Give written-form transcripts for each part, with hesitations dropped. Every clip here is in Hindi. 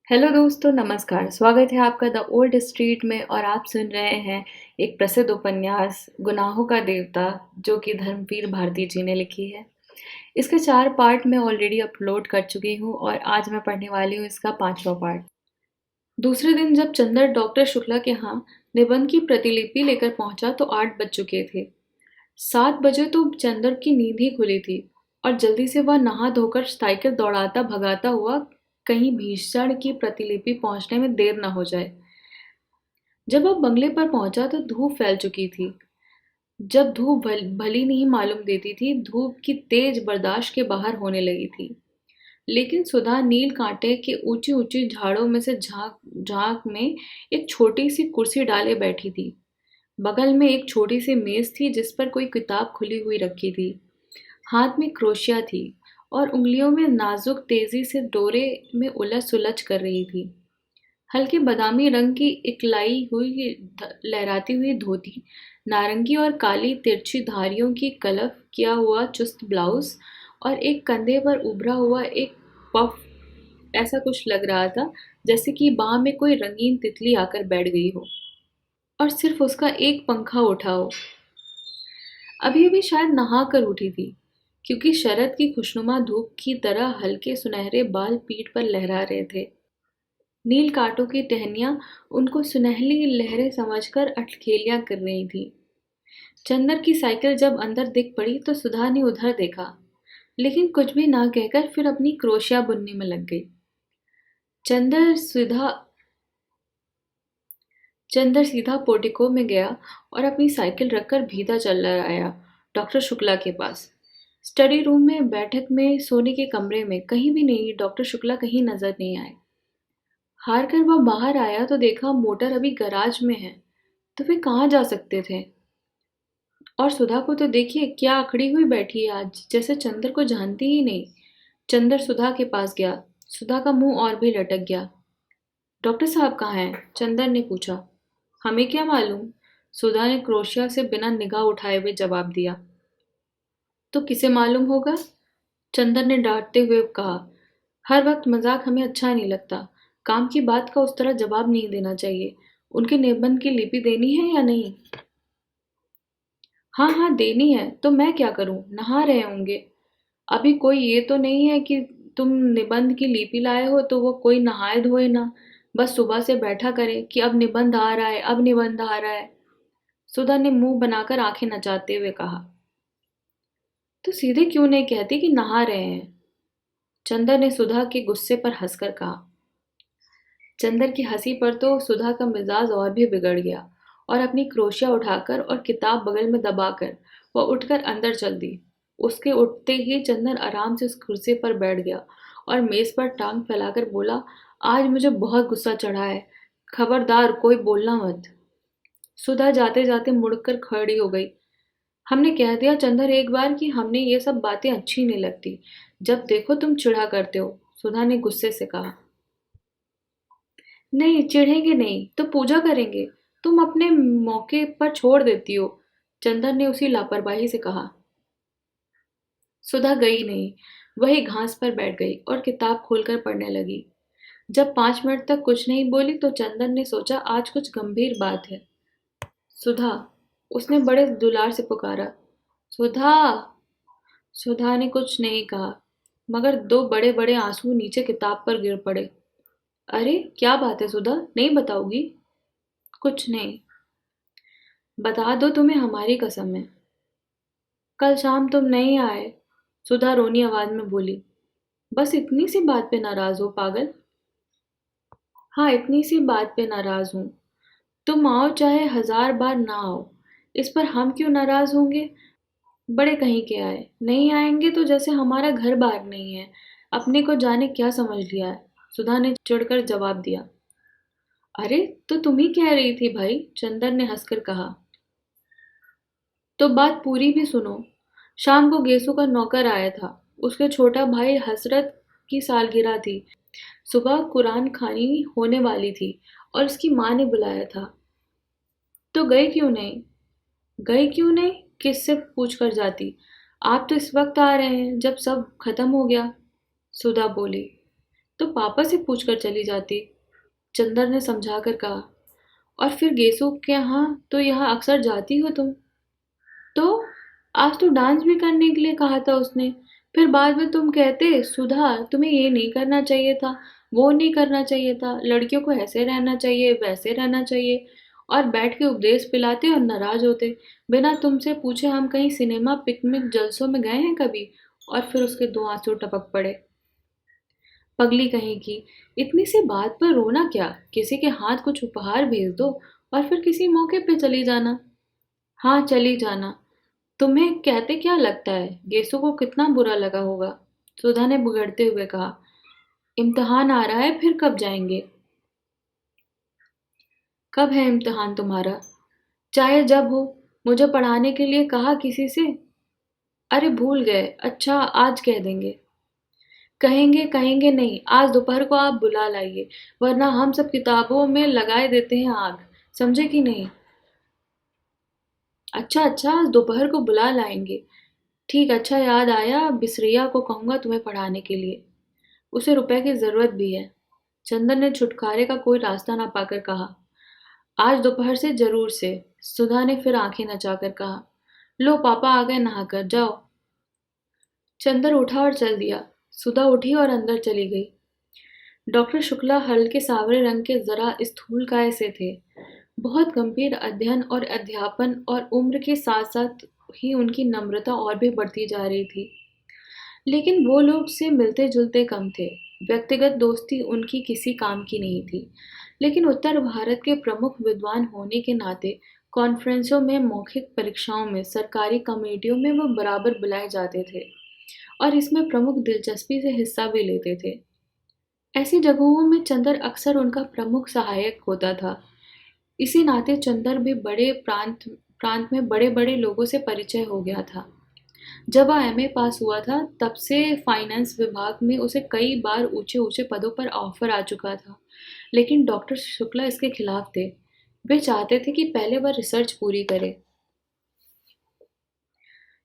हेलो दोस्तों, नमस्कार। स्वागत है आपका द ओल्ड स्ट्रीट में और आप सुन रहे हैं एक प्रसिद्ध उपन्यास गुनाहों का देवता, जो कि धर्मवीर भारती जी ने लिखी है। इसके 4 पार्ट मैं ऑलरेडी अपलोड कर चुकी हूँ और आज मैं पढ़ने वाली हूँ इसका 5वां पार्ट। दूसरे दिन जब चंदर डॉक्टर शुक्ला के यहाँ निबंध की प्रतिलिपि लेकर पहुंचा तो 8 बज चुके थे। 7 बजे तो चंदर की नींद ही खुली थी और जल्दी से वह नहा धोकर साइकिल दौड़ाता भगाता हुआ कहीं भीषण की प्रतिलिपि पहुंचने में देर न हो जाए। जब वह बंगले पर पहुंचा तो धूप फैल चुकी थी। जब धूप भली नहीं मालूम देती थी, धूप की तेज बर्दाश्त के बाहर होने लगी थी। लेकिन सुधा नील कांटे के ऊंची ऊंची झाड़ों में से झांक झांक में एक छोटी सी कुर्सी डाले बैठी थी। बगल में एक छोटी सी मेज थी जिस पर कोई किताब खुली हुई रखी थी। हाथ में क्रोशिया थी और उंगलियों में नाजुक तेजी से डोरे में उलझ सुलझ कर रही थी। हल्के बादामी रंग की इकलाई हुई लहराती हुई धोती, नारंगी और काली तिरछी धारियों की कलफ किया हुआ चुस्त ब्लाउज और एक कंधे पर उभरा हुआ एक पफ, ऐसा कुछ लग रहा था जैसे कि बाह में कोई रंगीन तितली आकर बैठ गई हो और सिर्फ उसका एक पंखा उठा हो। अभी अभी शायद नहा कर उठी थी, क्योंकि शरद की खुशनुमा धूप की तरह हल्के सुनहरे बाल पीठ पर लहरा रहे थे। नील कांटों की टहनियां उनको सुनहली लहरें समझकर अठखेलियां कर रही थी। चंदर की साइकिल जब अंदर दिख पड़ी तो सुधा ने उधर देखा, लेकिन कुछ भी ना कहकर फिर अपनी क्रोशिया बुनने में लग गई। चंदर सीधा चंदर सीधा पोर्टिको में गया और अपनी साइकिल रखकर भीतर चल आया, डॉक्टर शुक्ला के पास। स्टडी रूम में, बैठक में, सोने के कमरे में कहीं भी नहीं, डॉक्टर शुक्ला कहीं नजर नहीं आए। हार कर वह बाहर आया तो देखा मोटर अभी गराज में है। तो वे कहाँ जा सकते थे? और सुधा को तो देखिए क्या अकड़ी हुई बैठी है आज, जैसे चंदर को जानती ही नहीं। चंदर सुधा के पास गया। सुधा का मुंह और भी लटक गया। डॉक्टर साहब कहाँ हैं? चंदर ने पूछा। हमें क्या मालूम? सुधा ने क्रोशिया से बिना निगाह उठाए हुए जवाब दिया। तो किसे मालूम होगा? चंदर ने डांटते हुए कहा। हर वक्त मजाक हमें अच्छा नहीं लगता। काम की बात का उस तरह जवाब नहीं देना चाहिए। उनके निबंध की लिपि देनी है या नहीं? हाँ हाँ, देनी है। तो मैं क्या करूं? नहा रहे होंगे। अभी कोई ये तो नहीं है कि तुम निबंध की लिपि लाए हो तो वो कोई नहाए धोए ना, बस सुबह से बैठा करे कि अब निबंध आ रहा है, अब निबंध आ रहा है। सुधा ने मुंह बनाकर आंखें नचाते हुए कहा। तो सीधे क्यों नहीं कहती कि नहा रहे हैं? चंदर ने सुधा के गुस्से पर हंसकर कहा। चंदर की हंसी पर तो सुधा का मिजाज और भी बिगड़ गया और अपनी क्रोशिया उठाकर और किताब बगल में दबाकर वह उठकर अंदर चल दी। उसके उठते ही चंदर आराम से उस कुर्सी पर बैठ गया और मेज पर टांग फैलाकर बोला, आज मुझे बहुत गुस्सा चढ़ा है। खबरदार कोई बोलना मत। सुधा जाते जाते मुड़कर खड़ी हो गई। हमने कह दिया चंदर एक बार कि हमने ये सब बातें अच्छी नहीं लगती। जब देखो तुम चिढ़ा करते हो, सुधा ने गुस्से से कहा। नहीं, चिढ़ेंगे नहीं तो पूजा करेंगे। तुम अपने मौके पर छोड़ देती हो, चंदर ने उसी लापरवाही से कहा। सुधा गई नहीं, वही घास पर बैठ गई और किताब खोलकर पढ़ने लगी। जब 5 मिनट तक कुछ नहीं बोली तो चंदन ने सोचा आज कुछ गंभीर बात है। सुधा, उसने बड़े दुलार से पुकारा। सुधा। सुधा ने कुछ नहीं कहा, मगर 2 बड़े बड़े आंसू नीचे किताब पर गिर पड़े। अरे क्या बात है सुधा, नहीं बताओगी? कुछ नहीं। बता दो, तुम्हें हमारी कसम है। कल शाम तुम नहीं आए, सुधा रोनी आवाज में बोली। बस इतनी सी बात पे नाराज हो पागल? हाँ, इतनी सी बात पे नाराज हूँ। तुम आओ चाहे 1000 बार ना आओ, इस पर हम क्यों नाराज होंगे? बड़े कहीं के आए, नहीं आएंगे तो जैसे हमारा घर बार नहीं है। अपने को जाने क्या समझ लिया है, सुधा ने चिढ़कर जवाब दिया। अरे तो तुम ही कह रही थी भाई, चंदर ने हंसकर कहा। तो बात पूरी भी सुनो। शाम को गेसू का नौकर आया था। उसके छोटा भाई हसरत की सालगिरह थी। सुबह कुरान खानी होने वाली थी और उसकी माँ ने बुलाया था। तो गए क्यों नहीं? गए क्यों नहीं, किससे पूछ कर जाती? आप तो इस वक्त आ रहे हैं जब सब खत्म हो गया, सुधा बोली। तो पापा से पूछकर चली जाती, चंदर ने समझा कर कहा। और फिर गेसो के यहाँ तो यहाँ अक्सर जाती हो तुम। तो आज तो डांस भी करने के लिए कहा था उसने। फिर बाद में तुम कहते सुधा तुम्हें ये नहीं करना चाहिए था, वो नहीं करना चाहिए था, लड़कियों को ऐसे रहना चाहिए वैसे रहना चाहिए, और बैठ के उपदेश पिलाते और नाराज होते। बिना तुमसे पूछे हम कहीं सिनेमा पिकनिक जलसों में गए हैं कभी? और फिर उसके दो आंसू टपक पड़े। पगली कहीं की, इतनी सी बात पर रोना क्या? किसी के हाथ कुछ उपहार भेज दो और फिर किसी मौके पे चली जाना। हाँ चली जाना। तुम्हें कहते क्या लगता है गेसु को कितना बुरा लगा होगा? सुधा ने बिगड़ते हुए कहा। इम्तिहान आ रहा है, फिर कब जाएंगे? कब है इम्तिहान तुम्हारा? चाहे जब हो। मुझे पढ़ाने के लिए कहा किसी से? अरे भूल गए, अच्छा आज कह देंगे। कहेंगे कहेंगे नहीं, आज दोपहर को आप बुला लाइए, वरना हम सब किताबों में लगाए देते हैं आग। समझे कि नहीं? अच्छा अच्छा, आज दोपहर को बुला लाएंगे। ठीक, अच्छा याद आया, बिसरिया को कहूंगा तुम्हें पढ़ाने के लिए। उसे रुपए की जरूरत भी है। चंदन ने छुटकारे का कोई रास्ता ना पाकर कहा। आज दोपहर से जरूर से। सुधा ने फिर आंखें नचाकर कहा। लो पापा आ गए नहाकर, जाओ। चंदर उठा और चल दिया। सुधा उठी और अंदर चली गई। डॉक्टर शुक्ला हल्के सावरे रंग के जरा स्थूलकाय से थे। बहुत गंभीर अध्ययन और अध्यापन और उम्र के साथ साथ ही उनकी नम्रता और भी बढ़ती जा रही थी। लेकिन वो लोग से मिलते जुलते कम थे। व्यक्तिगत दोस्ती उनकी किसी काम की नहीं थी। लेकिन उत्तर भारत के प्रमुख विद्वान होने के नाते कॉन्फ्रेंसों में, मौखिक परीक्षाओं में, सरकारी कमेटियों में वो बराबर बुलाए जाते थे और इसमें प्रमुख दिलचस्पी से हिस्सा भी लेते थे। ऐसी जगहों में चंदर अक्सर उनका प्रमुख सहायक होता था। इसी नाते चंदर भी बड़े प्रांत प्रांत में बड़े बड़े लोगों से परिचय हो गया था। जब वह एमए पास हुआ था तब से फाइनेंस विभाग में उसे कई बार ऊंचे ऊंचे पदों पर ऑफर आ चुका था। लेकिन डॉक्टर शुक्ला इसके खिलाफ थे। वे चाहते थे कि पहले वह रिसर्च पूरी करे।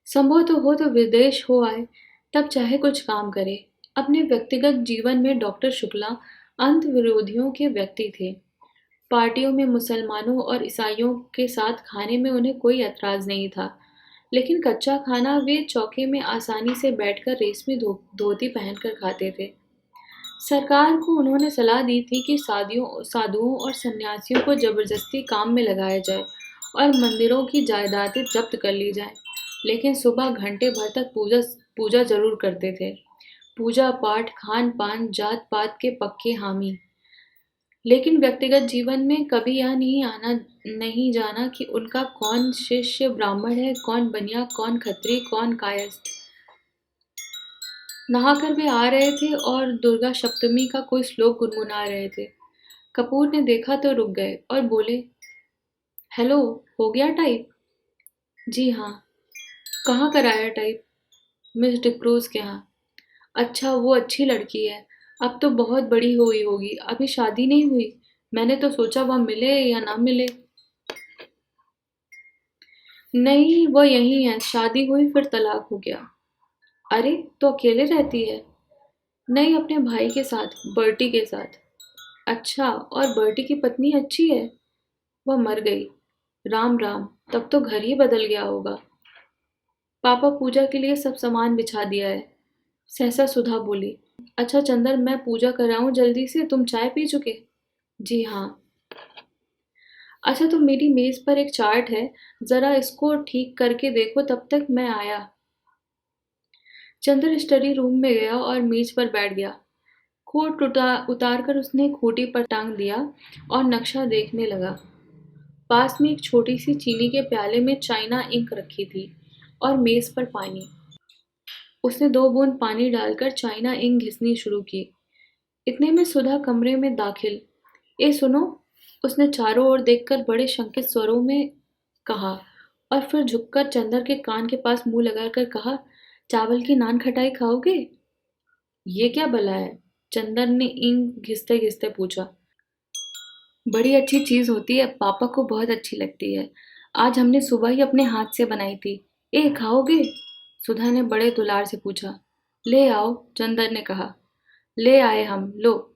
संभव तो हो तो विदेश हो आए, तब चाहे कुछ काम करे। अपने व्यक्तिगत जीवन में डॉक्टर शुक्ला अंत विरोधियों के व्यक्ति थे। पार्टियों में मुसलमानों और ईसाइयों के साथ खाने में उन्हें कोई ऐतराज नहीं था। लेकिन कच्चा खाना वे चौके में आसानी से बैठकर रेशमी धोती पहनकर खाते थे। सरकार को उन्होंने सलाह दी थी कि साधुओं और सन्यासियों को जबरदस्ती काम में लगाया जाए और मंदिरों की जायदादें जब्त कर ली जाए। लेकिन सुबह घंटे भर तक पूजा पूजा जरूर करते थे। पूजा पाठ, खान पान, जात पात के पक्के हामी। लेकिन व्यक्तिगत जीवन में कभी यह नहीं जाना कि उनका कौन शिष्य ब्राह्मण है, कौन बनिया, कौन खत्री, कौन कायस्थ। नहाकर वे आ रहे थे और दुर्गा सप्तमी का कोई श्लोक गुनगुना रहे थे। कपूर ने देखा तो रुक गए और बोले, हेलो, हो गया टाइप? जी हाँ। कहाँ कराया टाइप? मिस डिक्रूज के यहाँ। अच्छा, वो अच्छी लड़की है। अब तो बहुत बड़ी हुई होगी, अभी शादी नहीं हुई। मैंने तो सोचा वह मिले या ना मिले। नहीं, वह यही है, शादी हुई फिर तलाक हो गया। अरे, तो अकेले रहती है? नहीं, अपने भाई के साथ, बर्टी के साथ। अच्छा, और बर्टी की पत्नी अच्छी है? वह मर गई। राम राम, तब तो घर ही बदल गया होगा। पापा पूजा के लिए सब सामान बिछा दिया है। सहसा सुधा बोली। अच्छा चंदर, मैं पूजा कराऊं जल्दी से, तुम चाय पी चुके? जी हाँ। अच्छा, तो मेरी मेज पर एक चार्ट है, जरा इसको ठीक करके देखो, तब तक मैं आया। चंदर स्टडी रूम में गया और मेज पर बैठ गया। उतार कर उसने खूंटी पर टांग दिया और नक्शा देखने लगा। पास में एक छोटी सी चीनी के प्याले में चाइना इंक रखी थी और मेज पर पानी। उसने 2 बूंद पानी डालकर चाइना इंक घिसनी शुरू की। इतने में सुधा कमरे में दाखिल। ए सुनो, उसने चारों ओर देखकर बड़े शंकित स्वरों में कहा और फिर झुककर चंदर के कान के पास मुंह लगाकर कहा, चावल की नान खटाई खाओगे? ये क्या भला है? चंदर ने इंक घिसते घिसते पूछा। बड़ी अच्छी चीज होती है, पापा को बहुत अच्छी लगती है। आज हमने सुबह ही अपने हाथ से बनाई थी। ए खाओगे? सुधा ने बड़े दुलार से पूछा। ले आओ, चंदर ने कहा। ले आए हम, लो।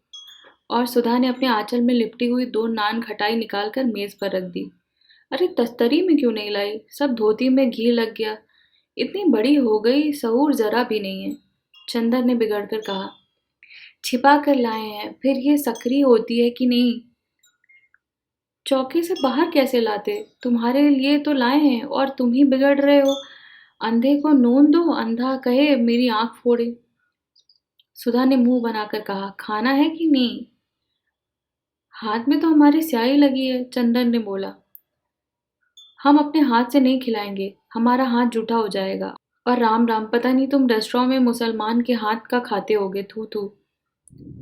और सुधा ने अपने आंचल में लिपटी हुई 2 नान खटाई निकालकर मेज पर रख दी। अरे तस्तरी में क्यों नहीं लाई? सब धोती में घी लग गया। इतनी बड़ी हो गई, सहूर जरा भी नहीं है। चंदर ने बिगड़कर कहा। छिपा कर लाए हैं, फिर ये सक्रिय होती है कि नहीं? चौके से बाहर कैसे लाते? तुम्हारे लिए तो लाए हैं और तुम ही बिगड़ रहे हो। अंधे को नून दो, अंधा कहे मेरी आंख फोड़े। सुधा ने मुंह बनाकर कहा, खाना है कि नहीं? हाथ में तो हमारी स्याही लगी है, चंदन ने बोला। हम अपने हाथ से नहीं खिलाएंगे, हमारा हाथ जूठा हो जाएगा। और राम राम, पता नहीं तुम रेस्टोरेंट में मुसलमान के हाथ का खाते होगे, थू थू।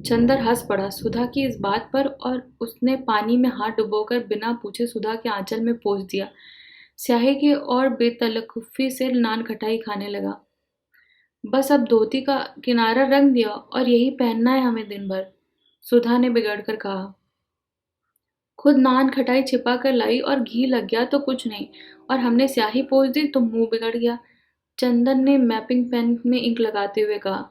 चंदर हंस पड़ा सुधा की इस बात पर और उसने पानी में हाथ डुबोकर बिना पूछे सुधा के आंचल में पोंछ दिया। स्याही की और बेतलकुफी से नान खटाई खाने लगा। बस अब धोती का किनारा रंग दिया और यही पहनना है हमें दिन भर, सुधा ने बिगड़कर कहा। खुद नान खटाई छिपा कर लाई और घी लग गया तो कुछ नहीं, और हमने स्याही पोंछ दी तो मुंह बिगड़ गया। चंदन ने मैपिंग पेन में इंक लगाते हुए कहा।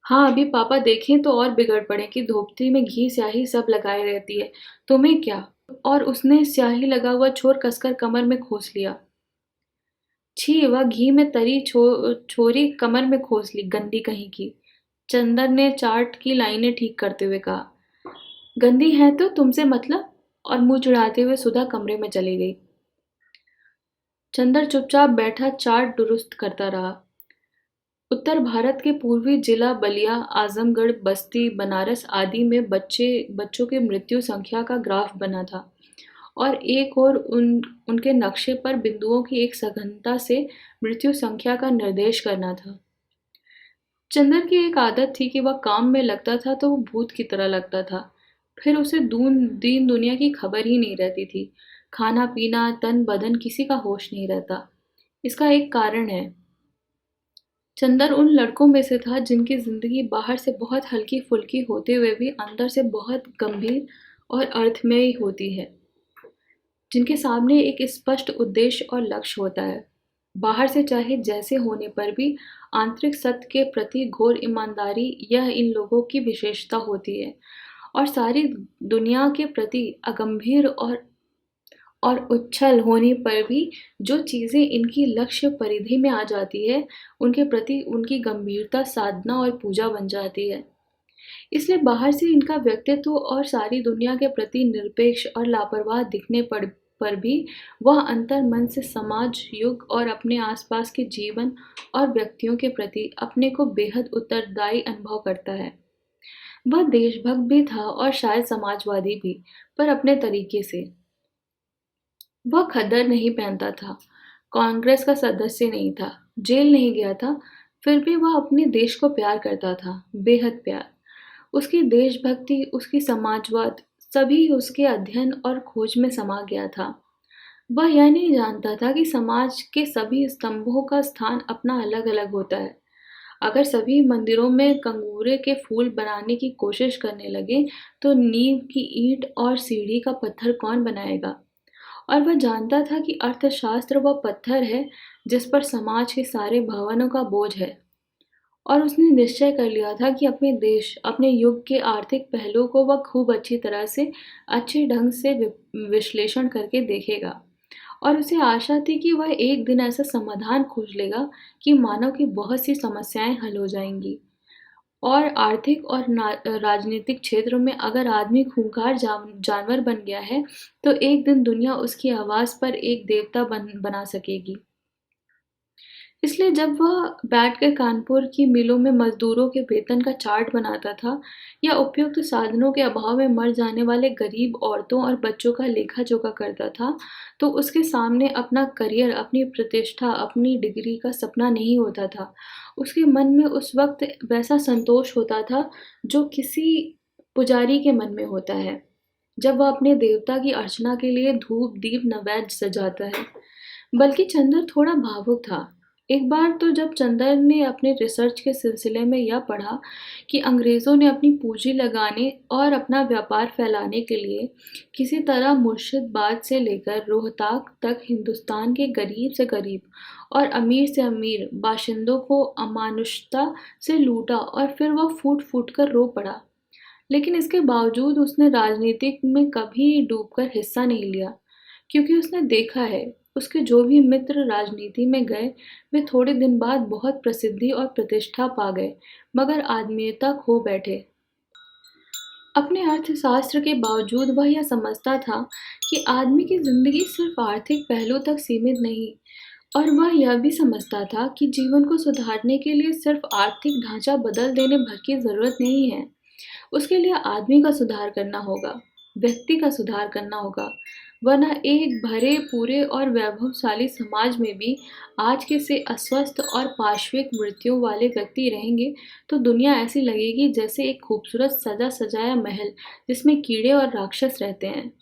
हाँ, अभी पापा देखें तो और बिगड़ पड़े कि धोती में घी स्याही सब लगाए रहती है, तुम्हें क्या? और उसने स्याही लगा हुआ छोर कसकर कमर में खोस लिया। छी, वह घी में तरी छोरी कमर में खोस ली, गंदी कहीं की। चंदन ने चार्ट की लाइनें ठीक करते हुए कहा। गंदी है तो तुमसे मतलब? और मुंह चिढ़ाते हुए सुधा कमरे में चली गई। चंदर चुपचाप बैठा चार्ट दुरुस्त करता रहा। उत्तर भारत के पूर्वी जिला बलिया, आजमगढ़, बस्ती, बनारस आदि में बच्चों की मृत्यु संख्या का ग्राफ बना था और एक और उनके नक्शे पर बिंदुओं की एक सघनता से मृत्यु संख्या का निर्देश करना था। चंदर की एक आदत थी कि वह काम में लगता था तो वो भूत की तरह लगता था। फिर उसे दीन दुनिया की खबर ही नहीं रहती थी। खाना पीना तन बदन किसी का होश नहीं रहता। इसका एक कारण है। चंदर उन लड़कों में से था जिनकी जिंदगी बाहर से बहुत हल्की फुल्की होते हुए भी अंदर से बहुत गंभीर और अर्थमयी होती है, जिनके सामने एक स्पष्ट उद्देश्य और लक्ष्य होता है। बाहर से चाहे जैसे होने पर भी आंतरिक सत्य के प्रति घोर ईमानदारी यह इन लोगों की विशेषता होती है, और सारी दुनिया के प्रति अगंभीर और उच्छल होने पर भी जो चीज़ें इनकी लक्ष्य परिधि में आ जाती है, उनके प्रति उनकी गंभीरता साधना और पूजा बन जाती है। इसलिए बाहर से इनका व्यक्तित्व और सारी दुनिया के प्रति निरपेक्ष और लापरवाह दिखने पर भी वह अंतर मन से समाज, युग और अपने आसपास के जीवन और व्यक्तियों के प्रति अपने को बेहद उत्तरदायी अनुभव करता है। वह देशभक्त भी था और शायद समाजवादी भी, पर अपने तरीके से। वह खद्दर नहीं पहनता था, कांग्रेस का सदस्य नहीं था, जेल नहीं गया था, फिर भी वह अपने देश को प्यार करता था, बेहद प्यार। उसकी देशभक्ति, उसकी समाजवाद, सभी उसके अध्ययन और खोज में समा गया था। वह यह नहीं जानता था कि समाज के सभी स्तंभों का स्थान अपना अलग-अलग होता है। अगर सभी मंदिरों में कंगूरे के फूल बनाने की कोशिश करने लगे, तो नींव की ईंट और सीढ़ी का पत्थर कौन बनाएगा? और वह जानता था कि अर्थशास्त्र वह पत्थर है जिस पर समाज के सारे भवनों का बोझ है। और उसने निश्चय कर लिया था कि अपने देश, अपने युग के आर्थिक पहलुओं को वह खूब अच्छी तरह से, अच्छे ढंग से विश्लेषण करके देखेगा। और उसे आशा थी कि वह एक दिन ऐसा समाधान खोज लेगा कि मानव की बहुत सी समस्याएं हल हो जाएंगी। और आर्थिक और राजनीतिक क्षेत्रों में अगर आदमी खूंखार जानवर बन गया है, तो एक दिन दुनिया उसकी आवाज़ पर एक देवता बना सकेगी। इसलिए जब वह बैठकर कानपुर की मिलों में मजदूरों के वेतन का चार्ट बनाता था, या उपयुक्त साधनों के अभाव में मर जाने वाले गरीब औरतों और बच्चों का लेखा जोखा करता था, तो उसके सामने अपना करियर, अपनी प्रतिष्ठा, अपनी डिग्री का सपना नहीं होता था। उसके मन में उस वक्त वैसा संतोष होता था जो किसी पुजारी के मन में होता है, जब वह अपने देवता की अर्चना के लिए धूप दीप नैवेद्य सजाता है। बल्कि चंदर थोड़ा भावुक था। एक बार तो जब चंदर ने अपने रिसर्च के सिलसिले में यह पढ़ा कि अंग्रेज़ों ने अपनी पूंजी लगाने और अपना व्यापार फैलाने के लिए किसी तरह मुर्शिदाबाद से लेकर रोहतक तक हिंदुस्तान के गरीब से गरीब और अमीर से अमीर बाशिंदों को अमानुषता से लूटा और फिर वह फूट फूट कर रो पड़ा। लेकिन इसके बावजूद उसने राजनीति में कभी डूबकर हिस्सा नहीं लिया, क्योंकि उसने देखा है, उसके जो भी मित्र राजनीति में गए, वे थोड़े दिन बाद बहुत प्रसिद्धि और प्रतिष्ठा पा गए, मगर आदमीयता खो बैठे। अपने अर्थशास्त्र के बावजूद वह यह समझता था कि आदमी की जिंदगी सिर्फ आर्थिक पहलू तक सीमित नहीं, और वह यह भी समझता था कि जीवन को सुधारने के लिए सिर्फ आर्थिक ढांचा बदल देने भर की जरूरत नहीं है। उसके लिए आदमी का सुधार करना होगा, व्यक्ति का सुधार करना होगा, वरना एक भरे पूरे और वैभवशाली समाज में भी आज के से अस्वस्थ और पार्श्विक मृत्यु वाले व्यक्ति रहेंगे तो दुनिया ऐसी लगेगी जैसे एक खूबसूरत सजा सजाया महल जिसमें कीड़े और राक्षस रहते हैं।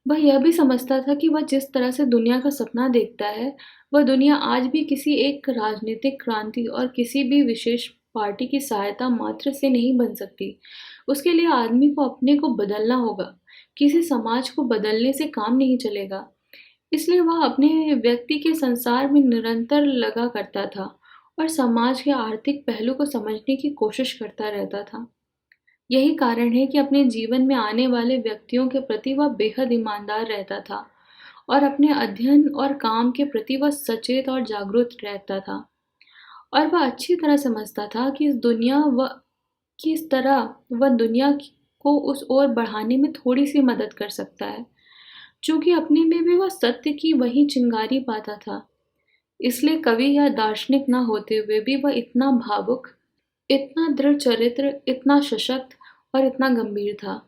वह यह भी समझता था कि वह जिस तरह से दुनिया का सपना देखता है, वह दुनिया आज भी किसी एक राजनीतिक क्रांति और किसी भी विशेष पार्टी की सहायता मात्र से नहीं बन सकती। उसके लिए आदमी को अपने को बदलना होगा, किसी समाज को बदलने से काम नहीं चलेगा। इसलिए वह अपने व्यक्ति के संसार में निरंतर लगा करता था और समाज के आर्थिक पहलू को समझने की कोशिश करता रहता था। यही कारण है कि अपने जीवन में आने वाले व्यक्तियों के प्रति वह बेहद ईमानदार रहता था और अपने अध्ययन और काम के प्रति वह सचेत और जागरूक रहता था। और वह अच्छी तरह समझता था कि इस तरह वह दुनिया को उस ओर बढ़ाने में थोड़ी सी मदद कर सकता है, चूंकि अपने में भी वह सत्य की वही चिंगारी पाता था। इसलिए कवि या दार्शनिक न होते हुए भी वह इतना भावुक, इतना दृढ़ चरित्र, इतना सशक्त और इतना गंभीर था।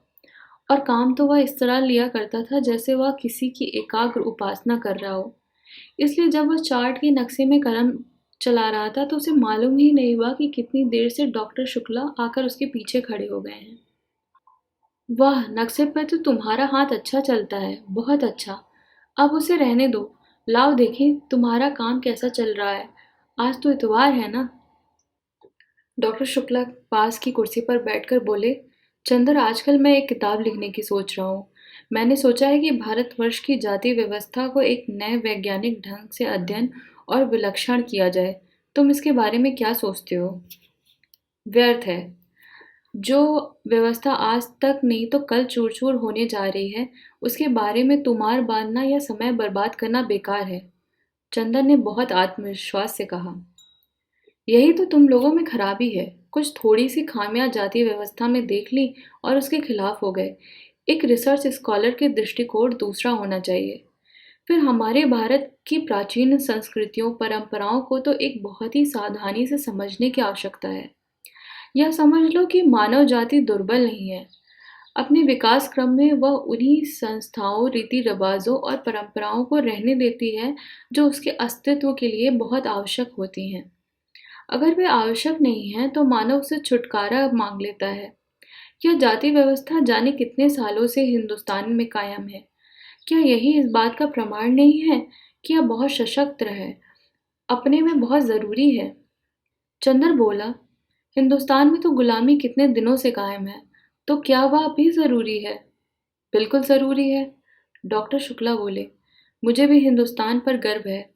और काम तो वह इस तरह लिया करता था जैसे वह किसी की एकाग्र उपासना कर रहा हो। इसलिए जब वह चार्ट के नक्शे में कलम चला रहा था तो उसे मालूम ही नहीं हुआ कि कितनी देर से डॉक्टर शुक्ला आकर उसके पीछे खड़े हो गए हैं। वाह, नक्शे पर तो तुम्हारा हाथ अच्छा चलता है, बहुत अच्छा। अब उसे रहने दो। लाओ देखें तुम्हारा काम कैसा चल रहा है। आज तो इतवार है ना। डॉक्टर शुक्ला पास की कुर्सी पर बैठकर बोले, चंदर, आजकल मैं एक किताब लिखने की सोच रहा हूँ। मैंने सोचा है कि भारतवर्ष की जाति व्यवस्था को एक नए वैज्ञानिक ढंग से अध्ययन और विलक्षण किया जाए। तुम इसके बारे में क्या सोचते हो? व्यर्थ है। जो व्यवस्था आज तक नहीं तो कल चूर चूर होने जा रही है, उसके बारे में तुमार बांधना या समय बर्बाद करना बेकार है। चंदन ने बहुत आत्मविश्वास से कहा। यही तो तुम लोगों में खराबी है। कुछ थोड़ी सी खामियां जाति व्यवस्था में देख ली और उसके खिलाफ हो गए। एक रिसर्च स्कॉलर के दृष्टिकोण दूसरा होना चाहिए। फिर हमारे भारत की प्राचीन संस्कृतियों परंपराओं को तो एक बहुत ही सावधानी से समझने की आवश्यकता है। यह समझ लो कि मानव जाति दुर्बल नहीं है। अपने विकास क्रम में वह उन्हीं संस्थाओं, रीति रिवाजों और परंपराओं को रहने देती है जो उसके अस्तित्व के लिए बहुत आवश्यक होती हैं। अगर वे आवश्यक नहीं हैं तो मानव उससे छुटकारा मांग लेता है। यह जाति व्यवस्था जाने कितने सालों से हिंदुस्तान में कायम है। क्या यही इस बात का प्रमाण नहीं है कि यह बहुत सशक्त है, अपने में बहुत ज़रूरी है? चंदर बोला, हिंदुस्तान में तो गुलामी कितने दिनों से कायम है, तो क्या वह भी ज़रूरी है? बिल्कुल ज़रूरी है। डॉक्टर शुक्ला बोले, मुझे भी हिंदुस्तान पर गर्व है।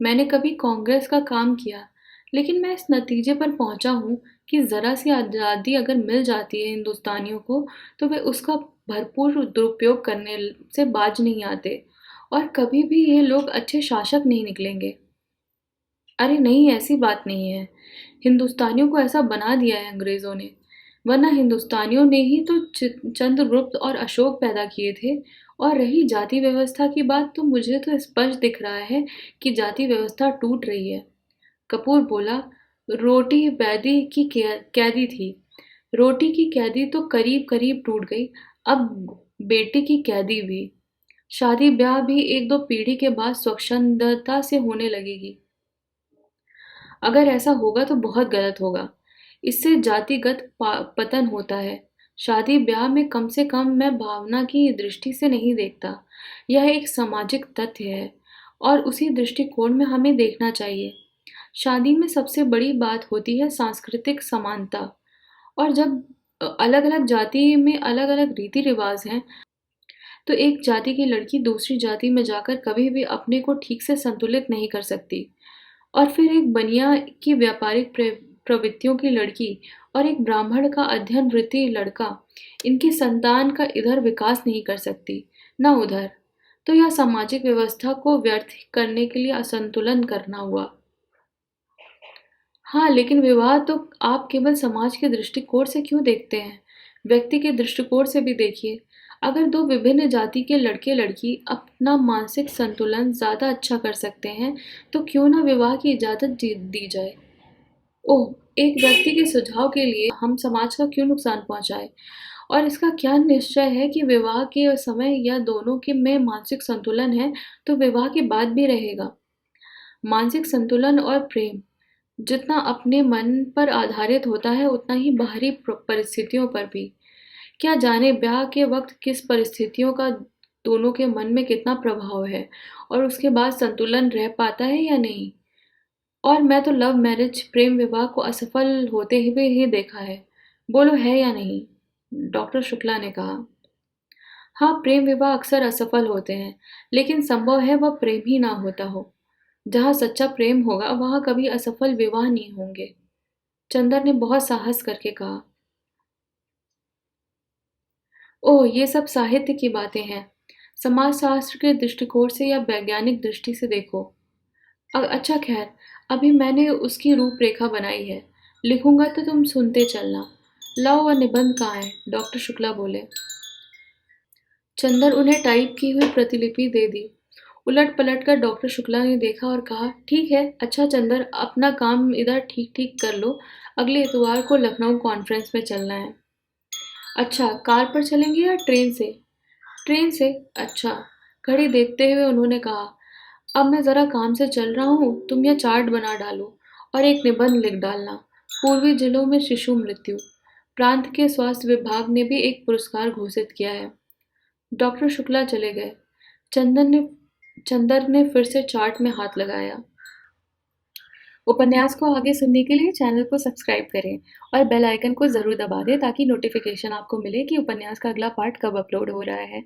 मैंने कभी कांग्रेस का काम किया, लेकिन मैं इस नतीजे पर पहुंचा हूँ कि ज़रा सी आज़ादी अगर मिल जाती है हिंदुस्तानियों को तो वे उसका भरपूर दुरुपयोग करने से बाज नहीं आते, और कभी भी ये लोग अच्छे शासक नहीं निकलेंगे। अरे नहीं, ऐसी बात नहीं है। हिंदुस्तानियों को ऐसा बना दिया है अंग्रेज़ों ने, वरना हिंदुस्तानियों ने ही तो चंद्रगुप्त और अशोक पैदा किए थे। और रही जाति व्यवस्था की बात, तो मुझे तो स्पष्ट दिख रहा है कि जाति व्यवस्था टूट रही है। कपूर बोला, रोटी बैदी की कैदी थी। रोटी की कैदी तो करीब करीब टूट गई, अब बेटी की कैदी भी। शादी ब्याह भी एक दो पीढ़ी के बाद स्वच्छंदता से होने लगेगी। अगर ऐसा होगा तो बहुत गलत होगा। इससे जातिगत पतन होता है। शादी ब्याह में कम से कम मैं भावना की दृष्टि से नहीं देखता। यह एक सामाजिक तथ्य है और उसी दृष्टिकोण में हमें देखना चाहिए। शादी में सबसे बड़ी बात होती है सांस्कृतिक समानता। और जब अलग-अलग जाति में अलग-अलग रीति-रिवाज हैं, तो एक जाति की लड़की दूसरी जाति में जाकर कभी भी अपने को ठीक से संतुलित नहीं कर सकती। और फिर एक बनिया की व्यापारिक प्रवृत्तियों की लड़की और एक ब्राह्मण का अध्ययन वृत्ति लड़का इनकी संतान का इधर विकास नहीं कर सकती, न उधर। तो यह सामाजिक व्यवस्था को व्यर्थ करने के लिए असंतुलन करना हुआ। हाँ, लेकिन विवाह तो आप केवल समाज के दृष्टिकोण से क्यों देखते हैं? व्यक्ति के दृष्टिकोण से भी देखिए। अगर दो विभिन्न जाति के लड़के-लड़की अपना मानसिक संतुलन ज़्यादा अच्छा कर सकते हैं, तो क्यों ना विवाह की इजाज़त दी जाए? ओह! एक व्यक्ति के सुझाव के लिए हम समाज का क्यों नुकसान पहुँचाएँ? और इसका क्या निश्चय है कि विवाह के समय या दोनों के में मानसिक संतुलन है, तो विवाह के बाद भी रहेगा। मानसिक संतुलन और प्रेम जितना अपने मन पर आधारित होता है, उतना ही बाहरी परिस्थितियों पर भी। क्या जाने ब्याह के वक्त किस परिस्थितियों का दोनों के मन में कितना प्रभाव है और उसके बाद संतुलन रह पाता है या नहीं। और मैं तो लव मैरिज प्रेम विवाह को असफल होते हुए ही देखा है। बोलो है या नहीं? डॉक्टर शुक्ला ने कहा। हाँ, प्रेम विवाह अक्सर असफल होते हैं, लेकिन संभव है वह प्रेम ही ना होता हो। जहाँ सच्चा प्रेम होगा, वहाँ कभी असफल विवाह नहीं होंगे। चंदर ने बहुत साहस करके कहा। ओह! ये सब साहित्य की बातें हैं। समाजशास्त्र के दृष्टिकोण से या वैज्ञानिक दृष्टि से देखो। अच्छा खैर, अभी मैंने उसकी रूपरेखा बनाई है। लिखूँगा तो तुम सुनते चलना। लाओ वह निबंध कहाँ है? डॉक्टर शुक्ला बोले। चंदर उन्हें टाइप की हुई प्रतिलिपि दे दी। उलट-पलट कर डॉक्टर शुक्ला ने देखा और कहा, ठीक है, अच्छा चंदर, अपना काम इधर ठीक-ठीक कर लो। अगले इतवार को लखनऊ कॉन्फ्रेंस में चलना है। अच्छा, कार पर चलेंगे या ट्रेन से? ट्रेन से। अच्छा। घड़ी देखते हुए उन्होंने कहा, अब मैं ज़रा काम से चल रहा हूँ, तुम यह चार्ट बना डालो और एक निबंध लिख डालना। पूर्वी जिलों में शिशु मृत्यु। प्रांत के स्वास्थ्य विभाग ने भी एक पुरस्कार घोषित किया है। डॉक्टर शुक्ला चले गए। चंदर ने फिर से चार्ट में हाथ लगाया। उपन्यास को आगे सुनने के लिए चैनल को सब्सक्राइब करें और बेल आइकन को ज़रूर दबा दें ताकि नोटिफिकेशन आपको मिले कि उपन्यास का अगला पार्ट कब अपलोड हो रहा है।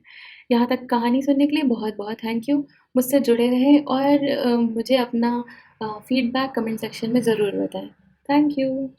यहाँ तक कहानी सुनने के लिए बहुत-बहुत थैंक यू। मुझसे जुड़े रहें और मुझे अपना फीडबैक कमेंट सेक्शन में ज़रूर बताएं। Thank you.